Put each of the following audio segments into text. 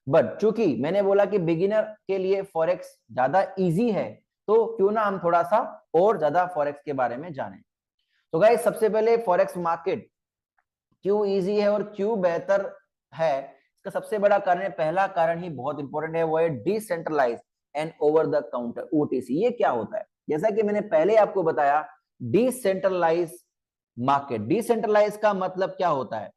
But चूंकि मैंने बोला कि बिगिनर के लिए फॉरेक्स ज्यादा इजी है, तो क्यों ना हम थोड़ा सा और ज्यादा फॉरेक्स के बारे में जानें। तो गाइस सबसे पहले फॉरेक्स मार्केट क्यों इजी है और क्यों बेहतर है, इसका सबसे बड़ा कारण है, पहला कारण ही बहुत इंपॉर्टेंट है, वो है decentralise and over the counter OTC. ये क्या होता है? जैसा कि मैंने पहले आपको बताया, डिसेंट्रलाइज मार्केट, डिसेंट्रलाइज का मतलब क्या होता है?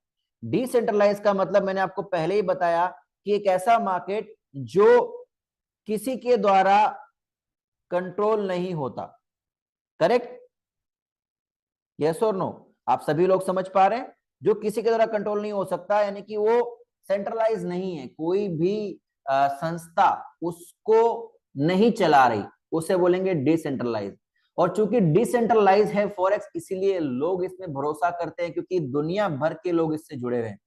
डिसेंट्रलाइज का मतलब मैंने आपको पहले ही बताया कि एक ऐसा मार्केट जो किसी के द्वारा कंट्रोल नहीं होता। करेक्ट? यस और नो? आप सभी लोग समझ पा रहे हैं? जो किसी के द्वारा कंट्रोल नहीं हो सकता, यानी कि वो सेंट्रलाइज नहीं है, कोई भी संस्था उसको नहीं चला रही, उसे बोलेंगे डिसेंट्रलाइज। और चूंकि डिसेंट्रलाइज है फॉरेक्स, इसीलिए लोग इसमें भरोसा करते हैं, क्योंकि दुनिया भर के लोग इससे जुड़े हुए हैं।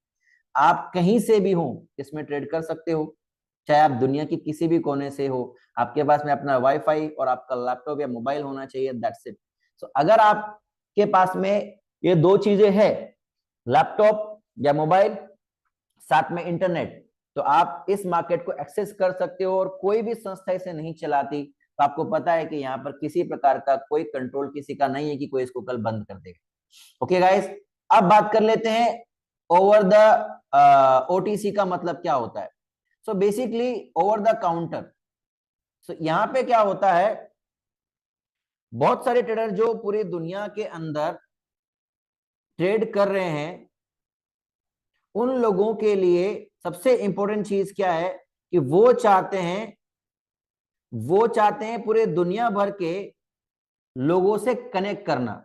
आप कहीं से भी हो इसमें ट्रेड कर सकते हो, चाहे आप दुनिया की किसी भी कोने से हो, आपके पास में अपना वाईफाई और आपका लैपटॉप या मोबाइल होना चाहिए, दैट्स इट। सो अगर आपके पास में ये दो चीजें हैं, लैपटॉप या मोबाइल, साथ में इंटरनेट, तो आप इस मार्केट को एक्सेस कर सकते हो, और कोई भी संस्था इसे नहीं चलाती, तो आपको पता है कि यहाँ पर किसी प्रकार का कोई कंट्रोल किसी का नहीं है कि कोई इसको कल बंद कर देगा। ओके गाइस, अब बात कर लेते हैं ओवर द ओटीसी का मतलब क्या होता है। So basically over the counter, so यहां पे क्या होता है, बहुत सारे ट्रेडर जो पूरी दुनिया के अंदर ट्रेड कर रहे हैं, उन लोगों के लिए सबसे इंपॉर्टेंट चीज क्या है कि वो चाहते हैं पूरे दुनिया भर के लोगों से कनेक्ट करना।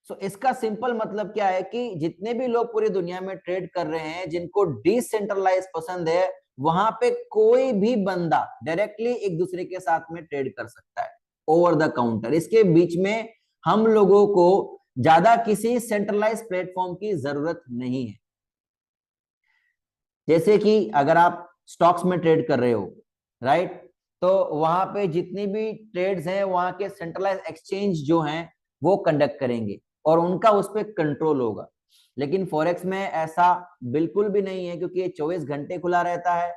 सो इसका सिंपल मतलब क्या है कि जितने भी लोग पूरी दुनिया में ट्रेड कर रहे हैं, जिनको डिसेंट्रलाइज पसंद है, वहां पे कोई भी बंदा डायरेक्टली एक दूसरे के साथ में ट्रेड कर सकता है ओवर द काउंटर। इसके बीच में हम लोगों को ज्यादा किसी सेंट्रलाइज प्लेटफॉर्म की जरूरत नहीं है। जैसे कि अगर आप स्टॉक्स में ट्रेड कर रहे हो, राइट, तो वहां पे जितनी भी ट्रेड्स हैं वहां के सेंट्रलाइज एक्सचेंज जो हैं वो कंडक्ट करेंगे और उनका उस पर कंट्रोल होगा। लेकिन फॉरेक्स में ऐसा बिल्कुल भी नहीं है, क्योंकि ये 24 घंटे खुला रहता है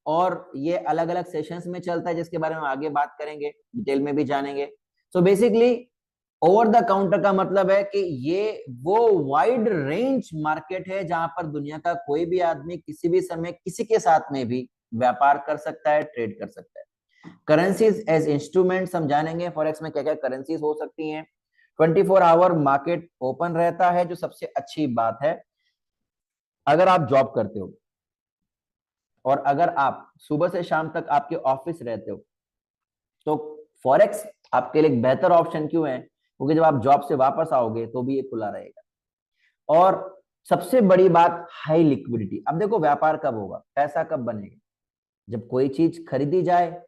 और ये अलग अलग सेशंस में चलता है, जिसके बारे में आगे बात करेंगे, डिटेल में भी जानेंगे। सो बेसिकली ओवर द काउंटर का मतलब है कि ये वो वाइड रेंज मार्केट है जहां पर दुनिया का कोई भी आदमी किसी भी समय किसी के साथ में भी व्यापार कर सकता है, ट्रेड कर सकता है। करेंसीज एज इंस्ट्रूमेंट्स हम जानेंगे, फॉरेक्स में क्या क्या करेंसीज हो सकती हैं। 24 आवर मार्केट ओपन रहता है, जो सबसे अच्छी बात है। अगर आप जॉब करते हो और अगर आप सुबह से शाम तक आपके ऑफिस रहते हो, तो फॉरेक्स आपके लिए एक बेहतर ऑप्शन क्यों है? क्योंकि जब आप जॉब से वापस आओगे तो भी ये खुला रहेगा। और सबसे बड़ी बात, हाई लिक्विडिटी। अब देखो व्यापार कब होगा, पैसा कब बनेगा? जब कोई चीज खरीदी जाए,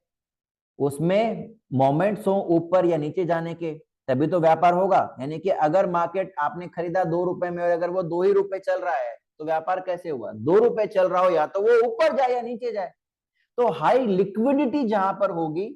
उसमें मोमेंट्स हो ऊपर या नीचे जाने के, तभी तो व्यापार होगा। यानी कि अगर मार्केट आपने खरीदा 2 रुपए में और अगर वो 2 ही रुपए चल रहा है, तो व्यापार कैसे हुआ? 2 रुपए चल रहा हो, या तो वो ऊपर जाए या नीचे जाए। तो हाई लिक्विडिटी जहां पर होगी,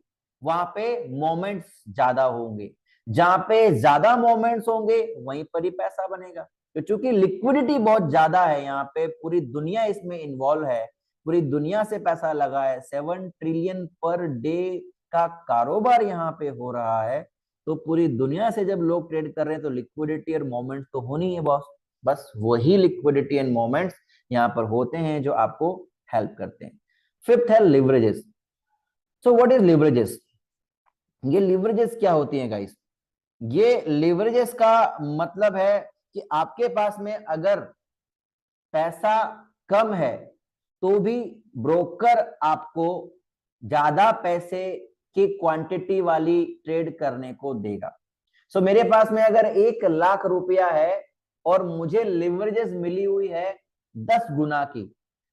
वहां पे मोमेंट्स ज्यादा होंगे, जहां पे ज्यादा मोमेंट्स होंगे वहीं पर ही पैसा बनेगा। तो चूंकि लिक्विडिटी बहुत ज्यादा है यहाँ पे, पूरी दुनिया इसमें इन्वॉल्व है, पूरी दुनिया से पैसा लगा है, 7 ट्रिलियन पर डे का कारोबार यहाँ पे हो रहा है। तो पूरी दुनिया से जब लोग ट्रेड कर रहे हैं, तो लिक्विडिटी और मोमेंट्स तो होनी है बॉस। बस वही लिक्विडिटी एंड मोमेंट्स यहाँ पर होते हैं जो आपको हेल्प करते हैं। फिफ्थ है leverages. So what is leverages? ये लिवरेजेस क्या होती हैं गाइस? ये लिवरेजेस का मतलब है कि आपके पास में अगर पैसा कम है, तो भी ब्रोकर आपको ज्यादा पैसे की क्वांटिटी वाली ट्रेड करने को देगा। सो मेरे पास में अगर 1 लाख रुपया है और मुझे लिवरेजेस मिली हुई है 10 गुना की,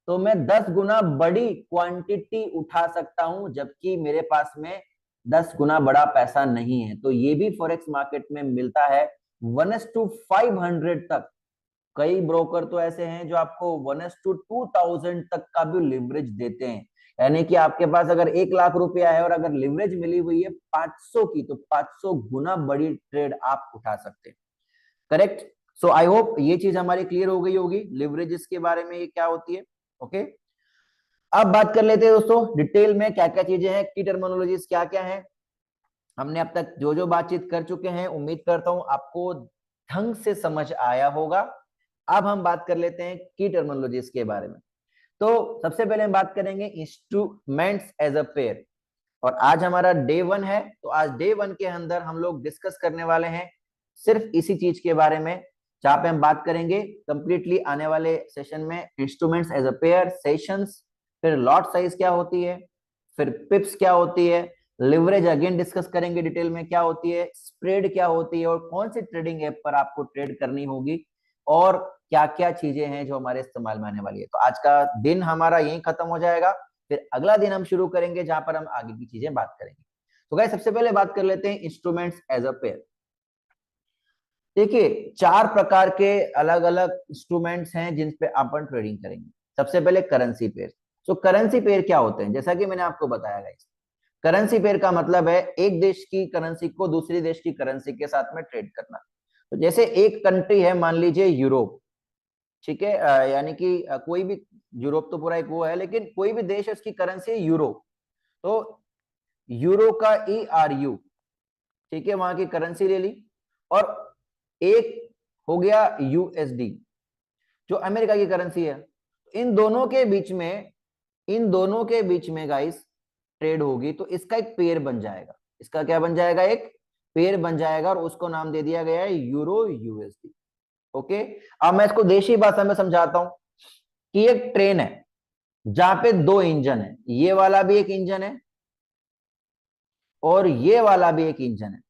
तो मैं 10 गुना बड़ी क्वांटिटी उठा सकता हूं, जबकि मेरे पास में 10 गुना बड़ा पैसा नहीं है। तो ये भी फॉरेक्स मार्केट में मिलता है 1:500 तक। कई ब्रोकर तो ऐसे हैं जो आपको 1:2000 तक का भी लिवरेज देते हैं। यानी कि आपके पास अगर 1 लाख रुपया है और अगर लिवरेज मिली हुई है 500 की, तो 500 गुना बड़ी ट्रेड आप उठा सकते हैं। करेक्ट? सो आई होप ये चीज हमारी क्लियर हो गई होगी लिवरेजेस के बारे में, ये क्या होती है। ओके, अब बात कर लेते हैं दोस्तों डिटेल में क्या क्या चीजें हैं, की टर्मिनोलॉजीज क्या क्या है। हमने अब तक जो जो बातचीत कर चुके हैं, उम्मीद करता हूं आपको ढंग से समझ आया होगा। अब हम बात कर लेते हैं की टर्मिनोलॉजीज के बारे में। तो सबसे पहले हम बात करेंगे इंस्ट्रूमेंट्स एज अ पेयर, और आज हमारा डे 1 है। तो आज डे 1 के अंदर हम लोग डिस्कस करने वाले हैं सिर्फ इसी चीज के बारे में, जहां पे हम बात करेंगे कंप्लीटली आने वाले सेशन में instruments as a pair, sessions, फिर लॉट साइज क्या होती है, फिर पिप्स क्या होती है, लिवरेज अगेन डिस्कस करेंगे डिटेल में क्या होती है, स्प्रेड क्या होती है और कौन सी ट्रेडिंग ऐप पर आपको ट्रेड करनी होगी, और क्या क्या चीजें हैं जो हमारे इस्तेमाल में आने वाली है। तो आज का दिन हमारा यहीं खत्म हो जाएगा, फिर अगला दिन हम शुरू करेंगे जहां पर हम आगे की चीजें बात करेंगे। तो गाइस सबसे पहले बात कर लेते हैं इंस्ट्रूमेंट्स एज अ पेयर। देखिए 4 प्रकार के अलग अलग इंस्ट्रूमेंट्स हैं जिन पे अपन ट्रेडिंग करेंगे। सबसे पहले करेंसी पेयर। तो करेंसी पेयर क्या होते हैं, जैसा कि मैंने आपको बताया गाइस, करेंसी पेयर का मतलब है एक देश की करेंसी को दूसरी देश की करेंसी के साथ में ट्रेड करना। तो जैसे एक कंट्री है, मान लीजिए यूरोप, ठीक है, यानी कि कोई भी, यूरोप तो पूरा एक वो है, लेकिन कोई भी देश है उसकी करेंसी है यूरो। तो यूरो का ERU, ठीक है, वहां की करेंसी ले ली। और एक हो गया USD जो अमेरिका की करेंसी है। इन दोनों के बीच में, इन दोनों के बीच में गाइस ट्रेड होगी, तो इसका एक पेयर बन जाएगा। इसका क्या बन जाएगा, एक पेयर बन जाएगा, और उसको नाम दे दिया गया है यूरो USD। ओके, अब मैं इसको देशी भाषा में समझाता हूं कि एक ट्रेन है जहां पे 2 इंजन है, ये वाला भी एक इंजन है और ये वाला भी एक इंजन है।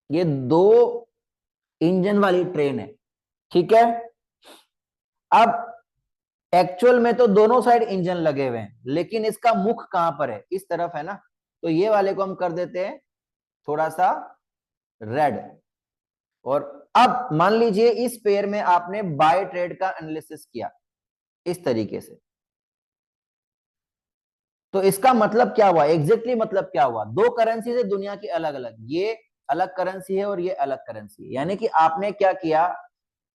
ये 2 इंजन वाली ट्रेन है, ठीक है। अब एक्चुअल में तो दोनों साइड इंजन लगे हुए हैं, लेकिन इसका मुख कहां पर है, इस तरफ है ना। तो ये वाले को हम कर देते हैं थोड़ा सा रेड। और अब मान लीजिए इस पेयर में आपने बाय ट्रेड का एनालिसिस किया इस तरीके से, तो इसका मतलब क्या हुआ, एग्जैक्टली मतलब क्या हुआ, 2 करेंसी है दुनिया की अलग अलग, ये अलग करेंसी है और ये अलग करेंसी है। यानी कि आपने क्या किया,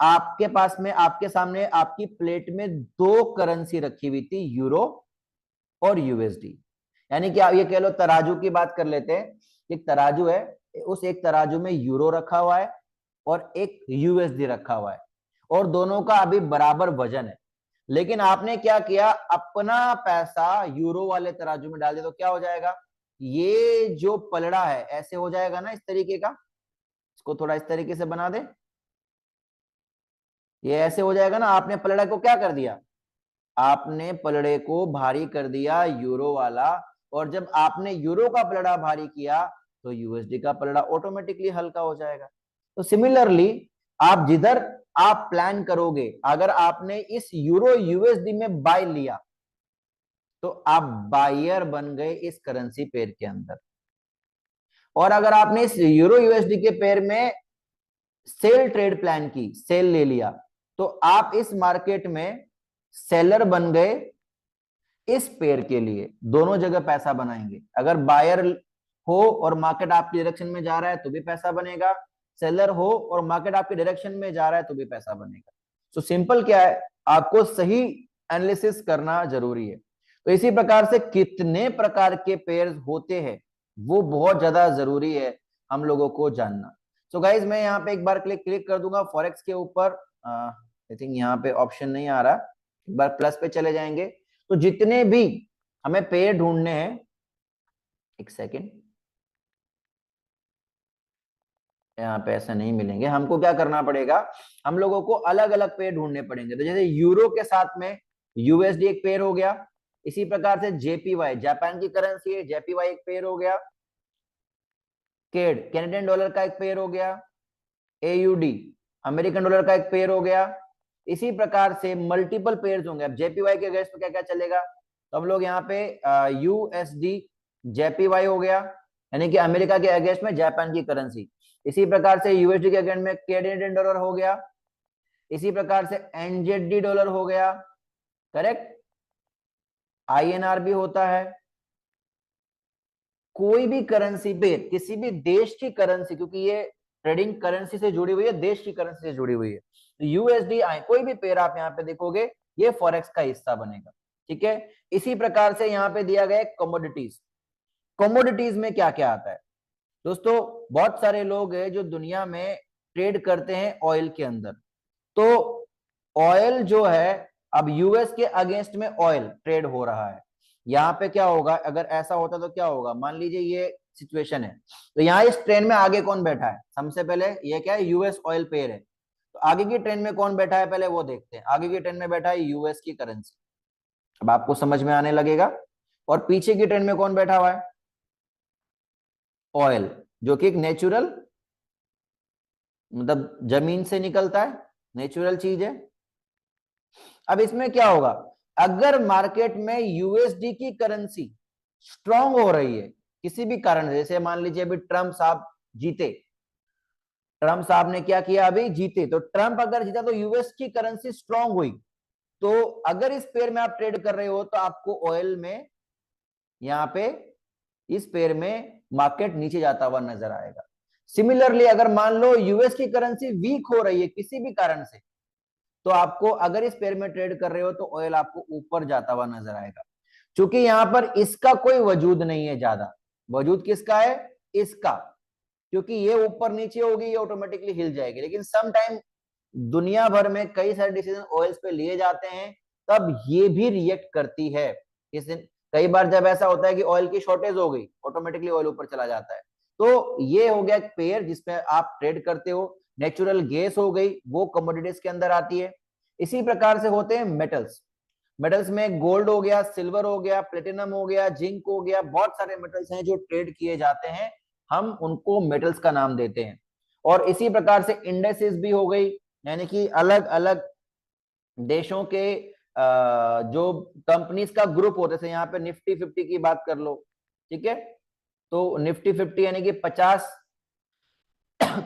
आपके पास में, आपके सामने, आपकी प्लेट में 2 करेंसी रखी हुई थी, यूरो और USD। यानी कि आप ये कह लो, तराजू की बात कर लेते हैं, एक तराजू है, उस एक तराजू में यूरो रखा हुआ है और एक USD रखा हुआ है, और दोनों का अभी बराबर वजन है। लेकिन आपने क्या किया, अपना पैसा यूरो वाले तराजू में डाल दिया, तो क्या हो जाएगा, ये जो पलड़ा है ऐसे हो जाएगा ना, इस तरीके का। इसको थोड़ा इस तरीके से बना दे, ये ऐसे हो जाएगा ना। आपने पलड़ा को क्या कर दिया, आपने पलड़े को भारी कर दिया यूरो वाला, और जब आपने यूरो का पलड़ा भारी किया तो USD का पलड़ा ऑटोमेटिकली हल्का हो जाएगा। तो सिमिलरली आप जिधर आप प्लान करोगे, अगर आपने इस यूरो USD में बाय लिया तो आप बायर बन गए इस करेंसी पेयर के अंदर। और अगर आपने इस यूरो USD के पेयर में सेल ट्रेड प्लान की, सेल ले लिया, तो आप इस मार्केट में सेलर बन गए इस पेयर के लिए। दोनों जगह पैसा बनाएंगे। अगर बायर हो और मार्केट आपकी डायरेक्शन में जा रहा है तो भी पैसा बनेगा, सेलर हो और मार्केट आपके डायरेक्शन में जा रहा है तो भी पैसा बनेगा। तो सिंपल क्या है, आपको सही एनालिसिस करना जरूरी है। तो इसी प्रकार से कितने प्रकार के पेयर्स होते हैं वो बहुत ज्यादा जरूरी है हम लोगों को जानना। तो गाइज मैं यहाँ पे एक बार क्लिक कर दूंगा फॉरेक्स के ऊपर। आई थिंक यहाँ पे ऑप्शन नहीं आ रहा, एक बार प्लस पे चले जाएंगे। तो जितने भी हमें पेयर ढूंढने हैं, एक सेकेंड, यहाँ पे ऐसा नहीं मिलेंगे, हमको क्या करना पड़ेगा, हम लोगों को अलग अलग पेयर ढूंढने पड़ेंगे। तो जैसे यूरो के साथ में USD एक पेयर हो गया, इसी प्रकार से JPY जापान की करेंसी है, JPY एक पेयर हो गया, केड कैनेडियन डॉलर का एक पेयर हो गया, AUD अमेरिकन डॉलर का एक पेयर हो गया। इसी प्रकार से मल्टीपल पेयर्स होंगे। अब JPY के अगेंस्ट में क्या क्या चलेगा, तो हम लोग यहाँ पे USD JPY हो गया, यानी कि अमेरिका के अगेंस्ट में जापान की करेंसी। इसी प्रकार से USD के अगेंस्ट में कैनेडियन डॉलर हो गया, इसी प्रकार से NZD डॉलर हो गया, करेक्ट, INR भी होता है। कोई भी करेंसी पे, किसी भी देश की करेंसी, क्योंकि ये ट्रेडिंग करेंसी से जुड़ी हुई है, देश की करेंसी से जुड़ी हुई है, तो USD कोई भी पेयर आप यहाँ पे देखोगे ये फॉरेक्स का हिस्सा बनेगा, ठीक है। इसी प्रकार से यहाँ पे दिया गया है कमोडिटीज। कमोडिटीज में क्या क्या आता है दोस्तों? बहुत सारे लोग हैं जो दुनिया में ट्रेड करते हैं ऑयल के अंदर। तो ऑयल जो है, अब यूएस के अगेंस्ट में ऑयल ट्रेड हो रहा है। यहाँ पे क्या होगा, अगर ऐसा होता तो क्या होगा, मान लीजिए ये सिचुएशन है, तो यहाँ इस ट्रेन में आगे कौन बैठा है? सबसे पहले ये क्या है, यूएस ऑयल पेयर है। तो आगे की ट्रेन में कौन बैठा है पहले वो देखते हैं। आगे की ट्रेन में बैठा है यूएस की करेंसी, अब आपको समझ में आने लगेगा। और पीछे की ट्रेन में कौन बैठा हुआ है? ऑयल, जो कि एक नेचुरल, मतलब जमीन से निकलता है, नेचुरल चीज है। अब इसमें क्या होगा, अगर मार्केट में यूएसडी की करेंसी स्ट्रांग हो रही है किसी भी कारण, जैसे मान लीजिए अभी ट्रम्प साहब जीते, ट्रम्प साहब ने क्या किया, अभी जीते, तो ट्रम्प अगर जीता तो यूएस की करेंसी स्ट्रांग हुई, तो अगर इस पेयर में आप ट्रेड कर रहे हो तो आपको ऑयल में यहाँ पे इस पेयर में मार्केट नीचे जाता हुआ नजर आएगा। सिमिलरली अगर मान लो यूएस की करेंसी वीक हो रही है किसी भी कारण से, तो आपको अगर इस पेयर में ट्रेड कर रहे हो तो ऑयल आपको ऊपर जाता हुआ नजर आएगा। क्योंकि यहां पर इसका कोई वजूद नहीं है ज्यादा, वजूद किसका है? इसका। क्योंकि ये ऊपर नीचे होगी ये ऑटोमेटिकली हिल जाएगी, लेकिन सम टाइम दुनिया भर में कई सारे डिसीजन ऑयल्स पे लिए जाते हैं, तब ये भी रिएक्ट करती है। इस दिन कई बार जब ऐसा होता है कि ऑयल की शॉर्टेज हो गई, ऑटोमेटिकली ऑयल ऊपर चला जाता है। तो ये हो गया एक पेयर जिसमें आप ट्रेड करते हो। नेचुरल गैस हो गई, वो कमोडिटीज के अंदर आती है। इसी प्रकार से होते हैं मेटल्स। मेटल्स में गोल्ड हो गया, सिल्वर हो गया, प्लेटिनम हो गया, जिंक हो गया, बहुत सारे मेटल्स हैं जो ट्रेड किए जाते हैं, हम उनको मेटल्स का नाम देते हैं। और इसी प्रकार से इंडेक्सेस भी हो गई, यानी कि अलग अलग देशों के जो कंपनीज का ग्रुप होते हैं। यहाँ पे निफ्टी 50 की बात कर लो, ठीक है, तो निफ्टी 50 यानी कि 50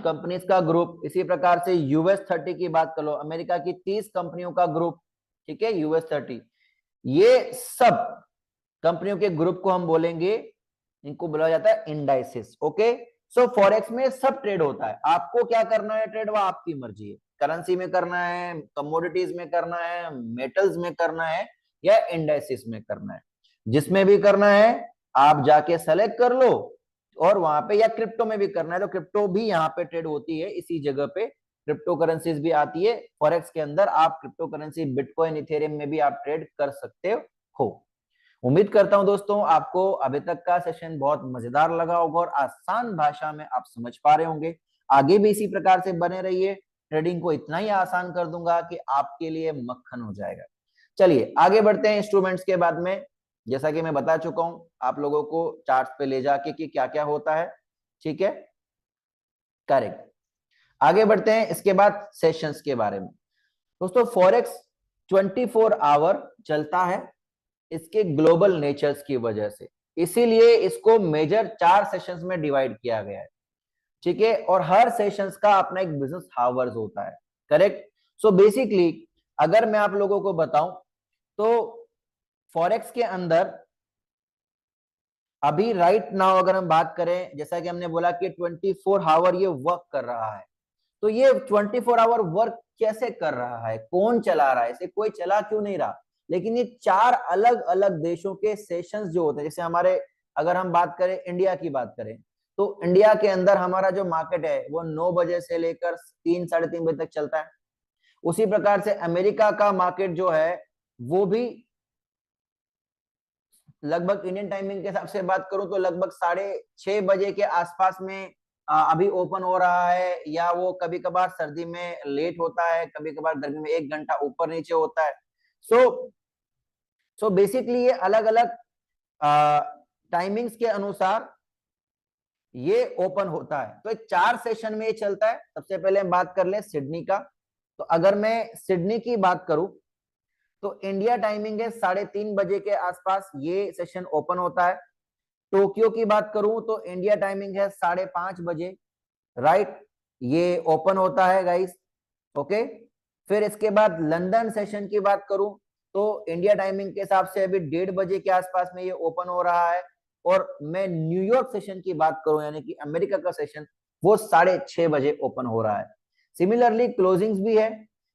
कंपनीज का ग्रुप। इसी प्रकार से यूएस 30 की बात कर लो, अमेरिका की 30 कंपनियों का ग्रुप, ठीक है, यूएस 30। ये सब कंपनियों के ग्रुप को हम बोलेंगे, इनको बोला जाता है इंडाइसिस। ओके, सो फॉरेक्स में सब ट्रेड होता है, आपको क्या करना है ट्रेड वो आपकी मर्जी है। करेंसी में करना है, कमोडिटीज में करना है, मेटल्स में करना है, या इंडाइसिस में करना है, जिसमें भी करना है आप जाके सेलेक्ट कर लो। और वहां पे, या क्रिप्टो में भी करना है तो क्रिप्टो भी यहाँ पे ट्रेड होती है, इसी जगह पे क्रिप्टो करेंसीज भी आती है फॉरेक्स के अंदर। आप क्रिप्टो करेंसी बिटकॉइन इथेरियम में भी आप ट्रेड कर सकते हो। उम्मीद करता हूं दोस्तों आपको अभी तक का सेशन बहुत मजेदार लगा होगा और आसान भाषा में आप समझ पा रहे होंगे। आगे भी इसी प्रकार से बने रहिए, ट्रेडिंग को इतना ही आसान कर दूंगा कि आपके लिए मक्खन हो जाएगा। चलिए आगे बढ़ते हैं इंस्ट्रूमेंट्स के बाद में। जैसा कि मैं बता चुका हूं आप लोगों को चार्ट पे ले जाके कि क्या क्या होता है, ठीक है, करेक्ट। आगे बढ़ते हैं इसके बाद सेशंस के बारे में। दोस्तों फॉरेक्स 24 आवर चलता है इसके ग्लोबल नेचर्स की वजह से, इसीलिए इसको मेजर 4 सेशंस में डिवाइड किया गया है, ठीक है, और हर सेशंस का अपना एक बिजनेस हावर्स होता है, करेक्ट। सो बेसिकली अगर मैं आप लोगों को बताऊं तो फॉरेक्स के अंदर अभी राइट नाउ अगर हम बात करें, जैसा कि हमने बोला कि 24 आवर ये वर्क कर रहा है, तो ये 24 आवर वर्क कैसे कर रहा है, कौन चला रहा है इसे? कोई चला क्यों नहीं रहा, लेकिन ये 4 अलग अलग देशों के सेशंस जो होते हैं, जैसे हमारे अगर हम बात करें इंडिया की बात करें, तो इंडिया के अंदर हमारा जो मार्केट है वो 9 बजे से लेकर 3 साढ़े 3 बजे तक चलता है। उसी प्रकार से अमेरिका का मार्केट जो है वो भी लगभग इंडियन टाइमिंग के हिसाब से बात करूं तो लगभग 6:30 बजे के आसपास में अभी ओपन हो रहा है, या वो कभी कभार सर्दी में लेट होता है, कभी कभार गर्मी में 1 घंटा ऊपर नीचे होता है। सो बेसिकली ये अलग अलग टाइमिंग्स के अनुसार ये ओपन होता है। तो 4 सेशन में ये चलता है। सबसे पहले हम बात कर लें सिडनी का, तो अगर मैं सिडनी की बात करूं तो इंडिया टाइमिंग है 3:30 बजे के आसपास ये सेशन ओपन होता है। टोक्यो की बात करूं तो इंडिया टाइमिंग है 5:30 बजे, राइट, ये ओपन होता है गाइस, ओके। फिर इसके बाद लंदन सेशन की बात करूं तो इंडिया टाइमिंग के हिसाब से अभी 1:30 बजे के आसपास में ये ओपन हो रहा है। और मैं न्यूयॉर्क सेशन की बात करूं यानी कि अमेरिका का सेशन, वो 6:30 बजे ओपन हो रहा है। सिमिलरली क्लोजिंग्स भी है,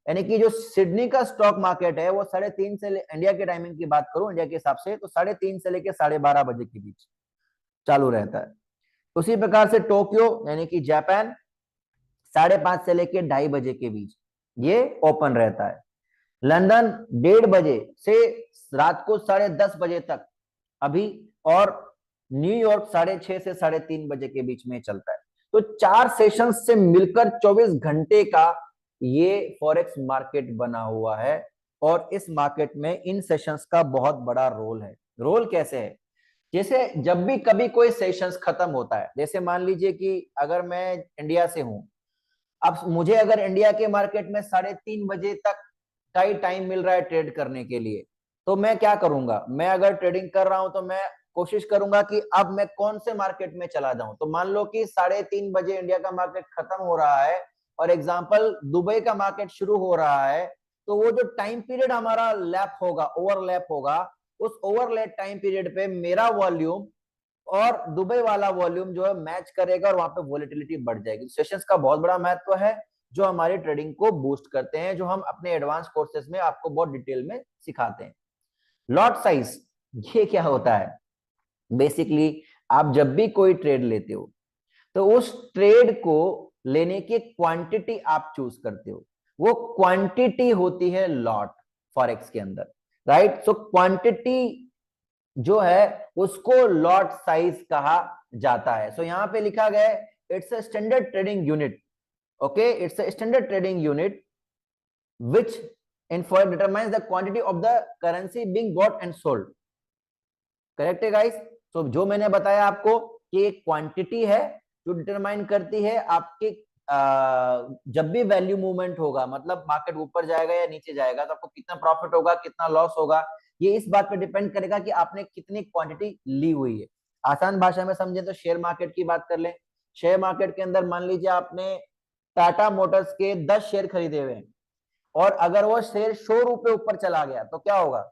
यानी कि जो सिडनी का स्टॉक मार्केट है वो 3:30 से इंडिया के टाइमिंग की बात करूं, इंडिया के हिसाब से तो 3:30 से लेके 12:30 बजे के बीच चालू रहता है। उसी प्रकार से टोक्यो यानी कि जापान 5:30 से लेके 2:30 बजे के बीच ये ओपन रहता है। लंदन 1:30 बजे से रात को 10:30 बजे तक अभी, और न्यूयॉर्क 6:30 से 3:30 बजे के बीच में चलता है। तो 4 सेशन से मिलकर 24 घंटे का ये फॉरेक्स मार्केट बना हुआ है, और इस मार्केट में इन सेशंस का बहुत बड़ा रोल है। रोल कैसे है? जैसे जब भी कभी कोई सेशंस खत्म होता है, जैसे मान लीजिए कि अगर मैं इंडिया से हूं, अब मुझे अगर इंडिया के मार्केट में 3:30 बजे तक का ही टाइम मिल रहा है ट्रेड करने के लिए, तो मैं क्या करूंगा? मैं अगर ट्रेडिंग कर रहा हूं तो मैं कोशिश करूंगा कि अब मैं कौन से मार्केट में चला जाऊं। तो मान लो कि 3:30 बजे इंडिया का मार्केट खत्म हो रहा है और एग्जाम्पल दुबई का मार्केट शुरू हो रहा है, तो वो जो टाइम पीरियड हमारा लैप होगा, ओवरलैप होगा, उस ओवरलैप टाइम पीरियड पे मेरा वॉल्यूम और दुबई वाला वॉल्यूम जो है मैच करेगा और वहां पे वोलेटिलिटी बढ़ जाएगी। सेशंस का बहुत बड़ा महत्व है जो हमारी ट्रेडिंग को बूस्ट करते हैं, जो हम अपने एडवांस कोर्सेज में आपको बहुत डिटेल में सिखाते हैं। लॉट साइज ये क्या होता है? बेसिकली आप जब भी कोई ट्रेड लेते हो तो उस ट्रेड को लेने की क्वांटिटी आप चूज करते हो, वो क्वांटिटी होती है लॉट फॉरेक्स के अंदर, राइट? सो क्वांटिटी जो है उसको लॉट साइज कहा जाता है। सो यहां पे लिखा गया है it's a standard trading unit, okay, it's a standard trading unit which in forex determines the quantity of the currency being bought and sold। Correct है गाइस? तो जो मैंने बताया आपको कि एक क्वांटिटी है जो डिटरमाइन करती है आपके जब भी वैल्यू मूवमेंट होगा, मतलब मार्केट ऊपर जाएगा या नीचे जाएगा, तो आपको कितना प्रॉफिट होगा, कितना लॉस होगा, ये इस बात पे डिपेंड करेगा कि आपने कितनी क्वांटिटी ली हुई है। आसान भाषा में समझे तो शेयर मार्केट की बात कर लें। शेयर मार्केट के अंदर मान लीजिए आपने टाटा मोटर्स के 10 शेयर खरीदे हुए हैं, और अगर वो शेयर 100 रुपए ऊपर चला गया तो क्या होगा?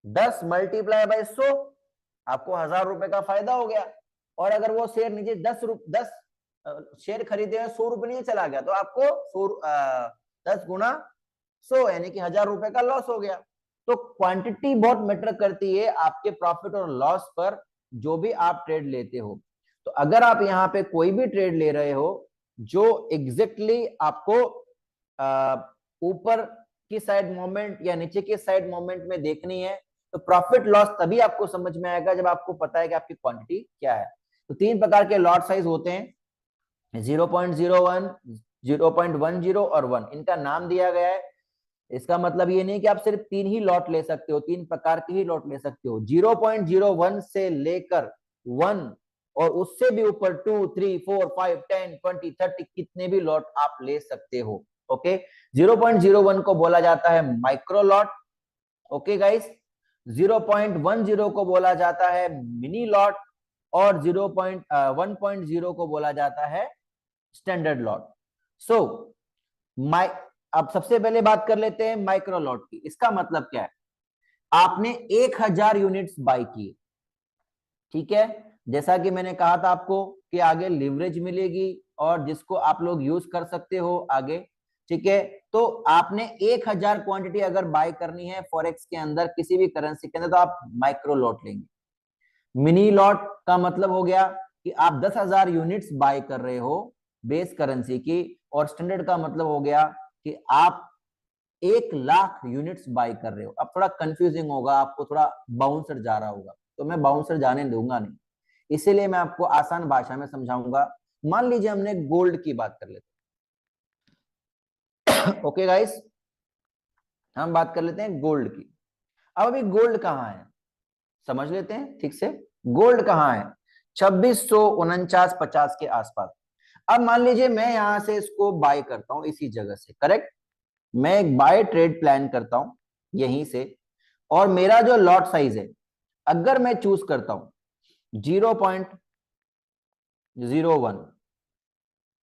10 मल्टीप्लाई बाय 100, आपको 1000 रुपए का फायदा हो गया। और अगर वो शेयर नीचे 10 शेयर खरीदे हैं, 100 रुपए नीचे चला गया, तो आपको 10 गुना 100 यानी कि 1000 रुपए का लॉस हो गया। तो क्वांटिटी बहुत मैटर करती है आपके प्रॉफिट और लॉस पर, जो भी आप ट्रेड लेते हो। तो अगर आप यहाँ पे कोई भी ट्रेड ले रहे हो जो एग्जैक्टली आपको ऊपर की साइड मोमेंट या नीचे की साइड मोमेंट में देखनी है, तो प्रॉफिट लॉस तभी आपको समझ में आएगा जब आपको पता है कि आपकी क्वांटिटी क्या है। तो 3 प्रकार के लॉट साइज होते हैं, 0.01, 0.10 और 1। इनका नाम दिया गया है। इसका मतलब ये नहीं कि आप सिर्फ 3 ही लॉट ले सकते हो, 3 प्रकार के ही लॉट ले सकते हो। 0.01 से लेकर 1 और उससे भी ऊपर 2, 3, 4, 5, 10, 20, 30 कितने भी लॉट आप ले सकते हो। ओके, 0.01 को बोला जाता है माइक्रो लॉट। ओके गाइस, 0.10 को बोला जाता है मिनी लॉट, और 1.0 को बोला जाता है स्टैंडर्ड लॉट। सो अब सबसे पहले बात कर लेते हैं माइक्रो लॉट की। इसका मतलब क्या है? आपने 1000 यूनिट्स बाय किए, ठीक है? जैसा कि मैंने कहा था आपको कि आगे लिवरेज मिलेगी और जिसको आप लोग यूज कर सकते हो आगे, ठीक है? तो आपने 1000 क्वांटिटी अगर बाय करनी है फॉरेक्स के अंदर किसी भी करेंसी के अंदर, तो आप माइक्रो लॉट लेंगे। मिनी लॉट का मतलब हो गया कि आप 10,000 यूनिट्स बाय कर रहे हो बेस करेंसी की, और स्टैंडर्ड का मतलब हो गया कि आप 1,00,000 यूनिट्स बाय कर रहे हो। अब थोड़ा कंफ्यूजिंग होगा, आपको थोड़ा बाउंसर जा रहा होगा, तो मैं बाउंसर जाने दूंगा नहीं, इसीलिए मैं आपको आसान भाषा में समझाऊंगा। मान लीजिए हमने गोल्ड की बात कर लेते हैं। ओके गाइस, हम बात कर लेते हैं गोल्ड की। अब अभी गोल्ड कहाँ है समझ लेते हैं ठीक से। गोल्ड कहाँ है? 2649-50 के आसपास। अब मान लीजिए मैं यहां से इसको बाय करता हूं इसी जगह से, करेक्ट? मैं एक बाय ट्रेड प्लान करता हूं यहीं से, और मेरा जो लॉट साइज है अगर मैं चूज करता हूं 0.01,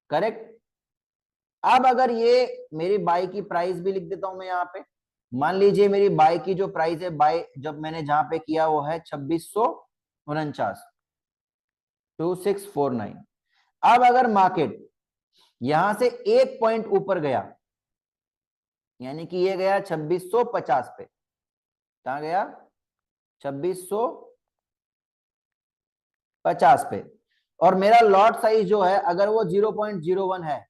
करेक्ट? अब अगर ये मेरी बाय की प्राइस भी लिख देता हूं मैं यहाँ पे। मान लीजिए मेरी बाय की जो प्राइस है, बाय जब मैंने जहां पे किया वो है 2649, 2649। अब अगर मार्केट यहां से 1 पॉइंट ऊपर गया, यानी कि ये गया 2650 पे। कहाँ गया? 2650 पे। और मेरा लॉट साइज जो है अगर वो 0.01 है